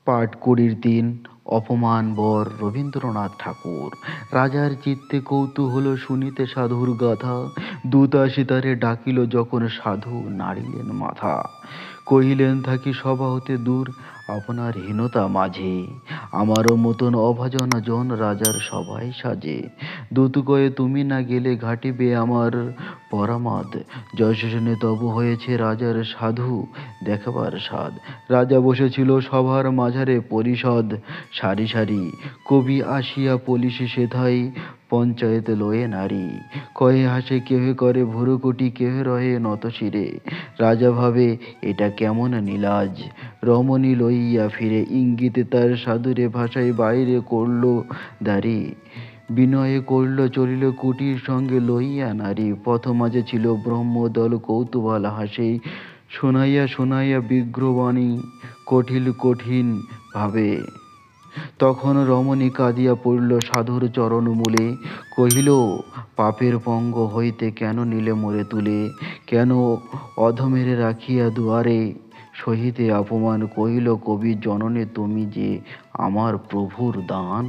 পাঠ কুড়ির দিন অপমান বর রবীন্দ্রনাথ ঠাকুর। রাজার চিত্তে কৌতূহল শুনিতে সাধুর গাথা, দূত আসি তারে ডাকিল যখন সাধু নাড়িলেন মাথা। কহিলেন থাকি সভা হতে দূর আপনার হীনতা মাঝে, আমারও মতন অভাজন জন রাজার সভায় সাজে। দূত কয়ে তুমি না গেলে ঘাটিবে আমার পরামাদ, যশনে তব হয়েছে রাজার সাধু দেখবার স্বাদ। রাজা বসেছিল সভার মাঝারে পরিষদ, সারি সারি কবি আসিয়া পলিশি সেথায় পঞ্চায়েত লয়ে নারী। কহে হাসে কেহে করে ভুরুকুটি, কেহে রহে নত শিরে। রাজা ভাবে এটা কেমন নীলাজ, রমণী লইয়া ফিরে ইঙ্গিতে তার সাধুরে ভাষায় বাইরে করল দাঁড়ি। বিনয়ে করল চলিল কুটির সঙ্গে লইয়া নারী। পথ মাঝে ছিল ব্রহ্মদল কৌতূহল হাসে, শোনাইয়া শোনাইয়া বিগ্রহবাণী কঠিল কঠিন ভাবে। তখন রমণী কাঁদিয়া পড়িল সাধুর চরণ মূলে, কহিল পাপের পঙ্গ হইতে কেন নিলে মোরে তুলে, কেন অধমেরে রাখিয়া দুয়ারে সহিতে অপমান। কহিল কবি জননী তুমি যে আমার প্রভুর দান।